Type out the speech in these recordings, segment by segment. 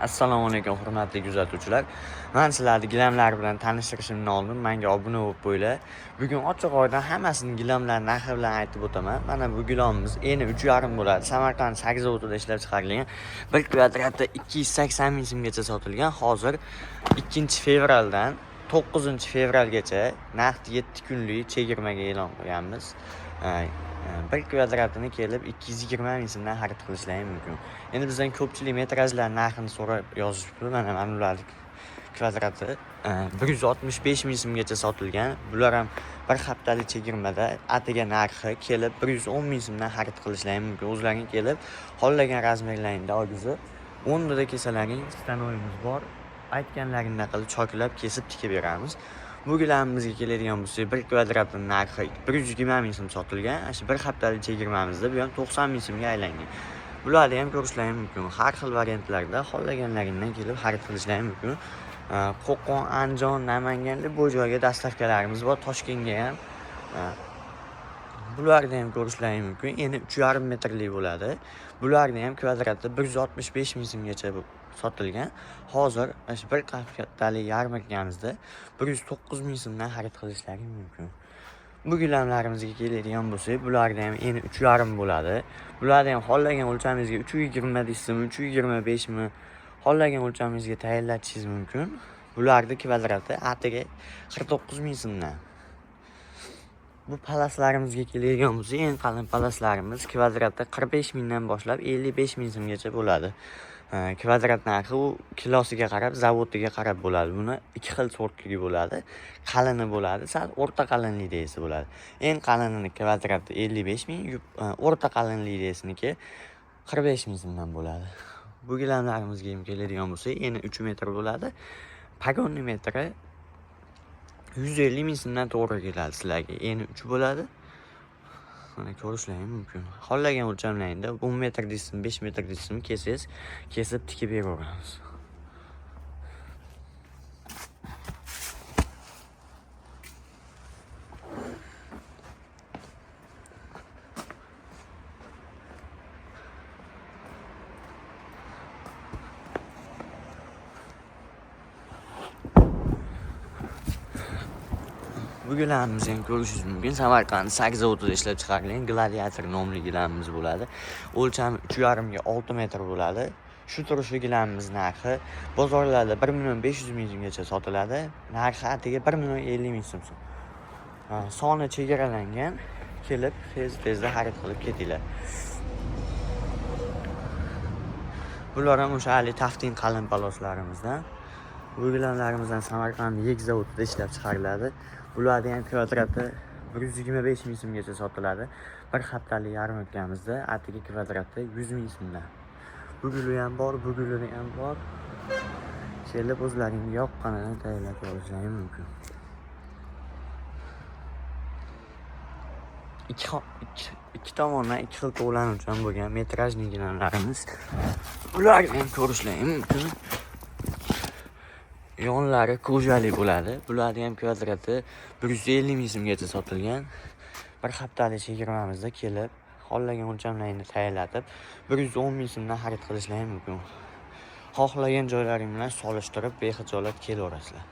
Assalomu alaykum hurmatli kuzatuvchilar. Men sizlarni gilamlar bilan tanishtirishimdan oldin menga obuna bo'lib qo'yinglar. Bugun ochiq oydan hammasini gilamlar narxi bilan aytib o'taman. Mana bu gilamimiz eni 3,5 bo'ladi. Samarqand Sakkiz zavodida ishlab chiqarilgan. 1 kvadratda 280 ming so'mgacha sotilgan. Hozir 2-fevraldan 9-fevralgacha naqd 7 kunlik chegirmaga e'lon qilganmiz. 1 kvadratini kelib 220 ming so'mdan xarid qilishlari mumkin. Endi bizdan ko'pchilik metrajlar narxini so'rab yozishibdi. Mana ularning kvadrati 165 ming so'mgacha sotilgan. Bular ham bir haftalik chegirmada atiga narxi kelib 110 ming so'mdan xarid qilishlari mumkin. O'zlaring kelib, xohlagan razmerlaringda ogizni 10 da kesalaring stanoyimiz bor. Aytganlaringdan qilib choklab kesib tikib beramiz. Bu gilamimizga keladigan bo'lsak, 1 kvadratning narxi 120 ming so'm sotilgan. Shu bir haftalik chegirmamizda bu ham 90 ming so'mga aylangan. Bularni ham ko'rishlari mumkin. Har xil variantlarda xohlaganlaringdan kelib xarid qilishlari mumkin. Qo'qon, Andijon, Namanganli bu joyga dastavkalarimiz bor. Toshkentga ham. Bularni ham ko'rishlari mumkin. Endi 3,5 metrlik bo'ladi. Bularni ham kvadrati 165 ming so'mgacha sotilgan. Hozir shu bir haftalik yarmarkamizda 109 ming so'mdan xarid qilishlari mumkin. Bu gilamlarimizga keladigan bo'lsak, bularni ham eni 3,5 bo'ladi. Bularni ham xohlagan o'lchamingizga 320 deysizmi, 325 mi, xohlagan o'lchamingizga tayinlatishingiz mumkin. Bularning kvadrati atiga 49 ming so'mdan. Bu palaslarimizga keladigan bo'lsak, eng qalin palaslarimiz kvadrati 45 mingdan boshlab 55 ming so'mgacha bo'ladi. Kvadrat narxi u kilosiga qarab, zavodiga qarab bo'ladi. Buni ikki xil sortligi bo'ladi. Qalini bo'ladi, sal o'rta qalinlikda esa bo'ladi. Eng qalinini kvadrati 55 ming, o'rta qalinlikdasiniki 45 ming so'mdan bo'ladi. Bu gilamlarimizga ham keladigan bo'lsak, eni 3 metr bo'ladi. Pagonni metri 150 ming so'mdan to'g'ri keladi sizlarga. Eni 3 bo'ladi. Mana ko'rishlaring mumkin. Xohlagan o'lchamlaringda 10 metr deysizmi, 5 metr deysizmi kesangiz, kesib tikib beraveramiz. Bu gilamimizni ham ko'rishingiz mumkin. Samarqand Sakkiz zavodida ishlab chiqarilgan Gladiator nomli gilamimiz bo'ladi. O'lchami 3,5 ga 6 metr bo'ladi. Shu turishli gilamimiz narxi bozorlarda 1 500 ming so'mgacha sotiladi. Narxi atiga 1 50 ming so'm. Soni chegaralangan. Kelib tezda xarid qilib ketinglar. Bular ham o'sha taftin qalin paloslarimizdan. Bu gilamlarimizdan Samarqand Yek zavodida ishlab chiqariladi. Bularning ham kvadrati 125 ming so'mgacha sotiladi. Bir haftalik yarmarkamizda atiga kvadrati 100 ming so'mdan. Bu guli ham bor, bu guli ham bor. Kelib o'zlaring yoqqanini tayyorlab olishlaring mumkin. Ikki tomondan ikki xil qo'llanuvchan bo'lgan metrajli gilamlarimiz. Bularni ham ko'rishlaring mumkin. Yonlari kojali bo'ladi. Bularning ham kvadrati 150 ming so'mgacha sotilgan. Bir haftalik chegirmamizda kelib, xohlagan o'lchamlaringni tayinlatib, 110 ming so'mdan xarid qilishlaring mumkin. Xohlagan joylaring bilan solishtirib, bexijolat kelaverasizlar.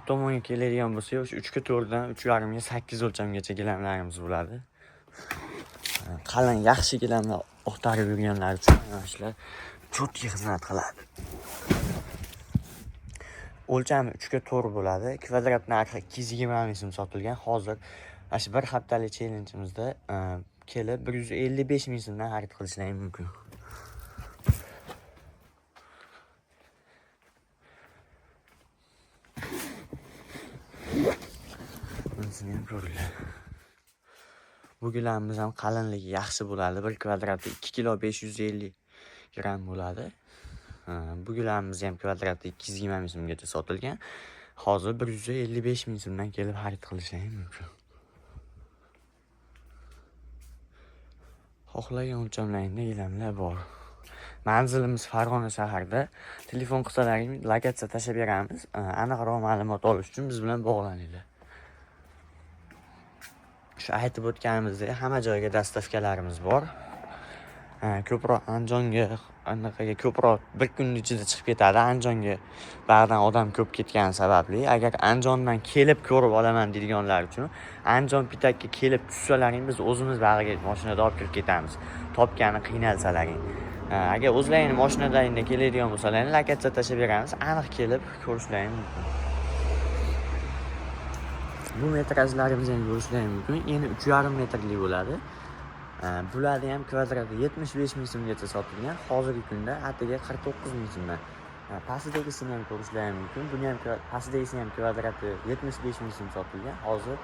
Tomonga keladigan bo'lsak, o'sha 3 ga 4 dan 3,5 ga 8 o'lchamgacha gilamlarimiz bo'ladi. Qalin yaxshi gilamlar o'xtarib yurganlar uchun mana shular cho'tki xizmat qiladi. O'lchami 3 ga 4 bo'ladi. Kvadrat narxi 220 ming so'm sotilgan. Hozir shu bir haftalik challengeimizda kelib 155 ming so'mdan xarid qilishlaring mumkin. Bunisini ham ko'ringlar. Bu gilamimiz ham qalinligi yaxshi bo'ladi. 1 kvadrati 2 kilo 550 gram bo'ladi. Bu gilamimiz ham kvadrati 220 ming so'mgacha sotilgan. Hozir 155 ming so'mdan kelib xarid qilishlaring mumkin. Xohlagan o'lchamlaringda gilamlar bor. Manzilimiz Farg'ona shahrida. Telefon qilsalaring lokatsiya tashlab beramiz. Aniqroq ma'lumot olish uchun biz bilan bog'laninglar. Shu aytib o'tganimizdek hamma joyga dastavkalarimiz bor. ko'proq Andijonga anaqaga ko'proq bir kun ichida chiqib ketadi. Andijonga ba'zan odam ko'p ketgani sababli. Agar Andijondan kelib ko'rib olaman deydiganlar uchun Andijon Pitakka kelib tushsalaring biz o'zimiz bag'riga mashinada olib kirib ketamiz. Topgani qiynalsalaring. Agar o'zlaring mashinada keladigan bo'lsalaring lokatsiya tashlab beramiz. Aniq kelib ko'rishlaring mumkin. Bu metrajlarimizni ham ko'rishlaring mumkin. Eni 3,5 metrli bo'ladi. Bularni ham kvadrati 75 ming so'mgacha sotilgan. Hozirgi kunda atiga 49 ming so'mdan. Pastidagisini ham ko'rishlaring mumkin. Buni ham pastidagisini ham kvadrati 75 ming so'm sotilgan. Hozir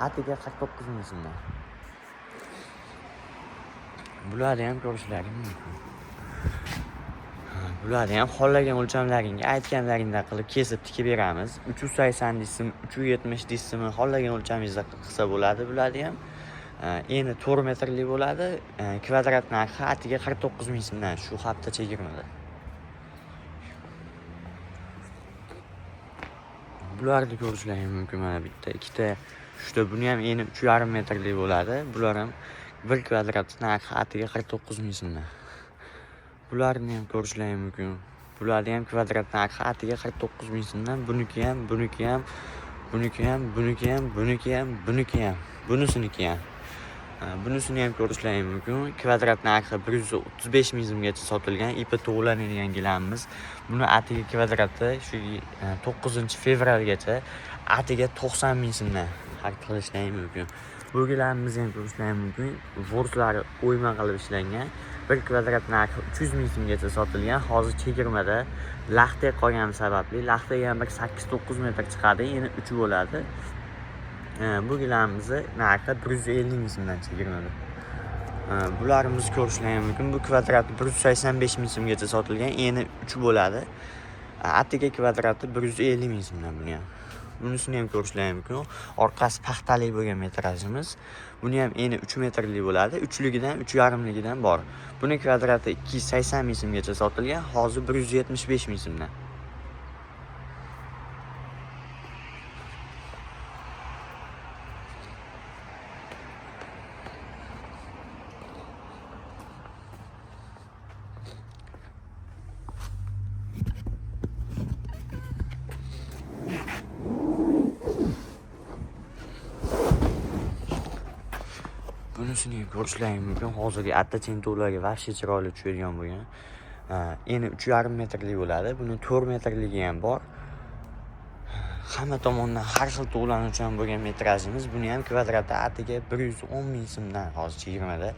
atiga 49 ming so'mdan. Bularni ham ko'rishlaring mumkin. Bularni ham xohlagan o'lchamlaringga aytganlaringdan qilib kesib tikib beramiz. 380 deysizmi, 370 deysizmi, xohlagan o'lchamingizda qilsa bo'ladi. Bularni ham eni 4 metrli bo'ladi. Kvadrat narxi atiga 49 ming so'mdan shu hafta chegirmada. Bularni ko'rishlaring mumkin. Mana bitta, ikkita, uchta. Buni ham eni 3,5 metrli bo'ladi. Bular ham 1 kvadrat narxi atiga 49 ming so'mdan. Bularni ham ko'rishlaring mumkin. Bularni ham kvadrat narxi atiga 49 ming so'mdan. Buniki ham, buniki ham, buniki ham, buniki ham, buniki ham, buniki ham, bunisiniki ham. Bunisini ham ko'rishlaring mumkin. Kvadrat narxi 135 ming so'mgacha sotilgan. Ipi to'g'lanadigan gilamimiz. Buni atiga kvadrati shu 9-fevralgacha atiga 90 ming so'mdan xarid qilishlaring mumkin. Bu gilamimizni ham ko'rishlaring mumkin. Vorslari o'yma qilib ishlangan. 1 kvadrat narxi 300 ming so'mgacha sotilgan. Hozir chegirmada laxta qolgani sababli laxtaga ham 8-9 metr chiqadi. Yana 3 bo'ladi. Bu gilamimizni narxi 150 ming so'mdan chegirmada. Bularimizni ko'rishlaring mumkin. Bu kvadrati 185 ming so'mgacha sotilgan. Eni 3 bo'ladi. Atiga kvadrati 150 ming so'mdan buni ham. Bunisini ham ko'rishlaring mumkin. Orqasi paxtali bo'lgan metrajimiz. Buni ham eni 3 metrli bo'ladi. 3ligidan, 3,5ligidan bor. Buni kvadrati 280 ming so'mgacha sotilgan. Hozir 175 ming so'mdan. Bunisini ko'rishlaring mumkin. Hozirgi attachentovlarga vahshiy chiroyli tushadigan bo'lgan. Eni 3,5 metrli bo'ladi. Buni 4 metrligi ham bor. Hamma tomondan har xil to'g'lanuvchan bo'lgan metrajimiz. Buni ham kvadrati atiga 110 ming so'mdan hozir chegirmada.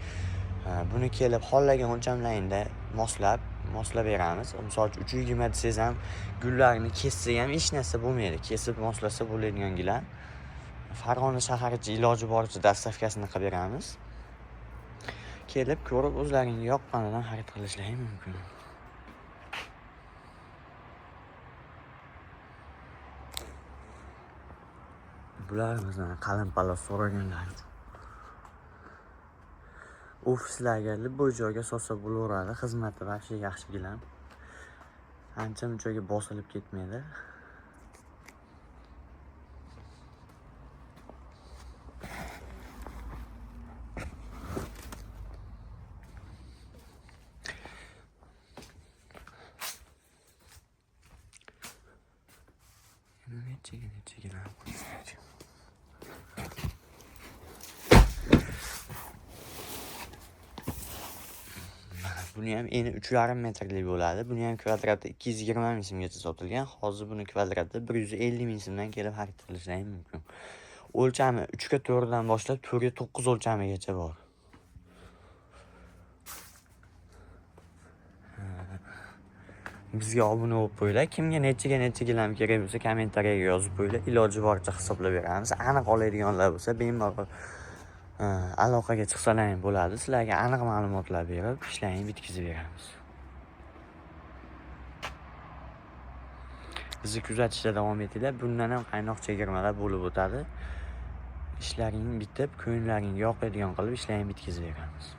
Buni kelib xohlagan o'lchamlaringda moslab beramiz. Misol uchun 320 desangiz ham gullarni kessa ham hech narsa bo'lmaydi. Kesib moslasa bo'ladigan gilam. Farg'ona shaharicha iloji boricha dastavkasini qilib beramiz. Kelib ko'rib o'zlaringga yoqqanidan xarid qilishlaring mumkin. Bularimizni qalin pallas so'raganlar uchun. Ofislarga, libboy joyga solsa bo'laveradi. Xizmati vahshiy yaxshi gilam. Ancha-munchaga bosilib ketmaydi. Nechiga Buni ham eni 3,5 metrli bo'ladi. Buni ham kvadrati 220 ming so'mgacha sotilgan. Hozir buni kvadrati 150 ming so'mdan kelib xarid qilishlaring mumkin. O'lchami 3 ga 4 dan boshlab 4 ga 9 o'lchamigacha bor. Bizga obuna bo'lib qo'yinglar. Kimga nechiga gilam kerak bo'lsa kommentariyaga yozib qo'yinglar. Iloji boricha hisoblab beramiz. Aniq oladiganlar bo'lsa bemalol aloqaga chiqsalaring bo'ladi. Sizlarga aniq ma'lumotlar berib, ishlarini bitkazib beramiz. Bizni kuzatishda davom etinglar. Bundan ham qaynoq chegirmalar bo'lib o'tadi. Ishlaringni bitib, ko'nglaringga yoqadigan qilib ishlarini bitkazib beramiz.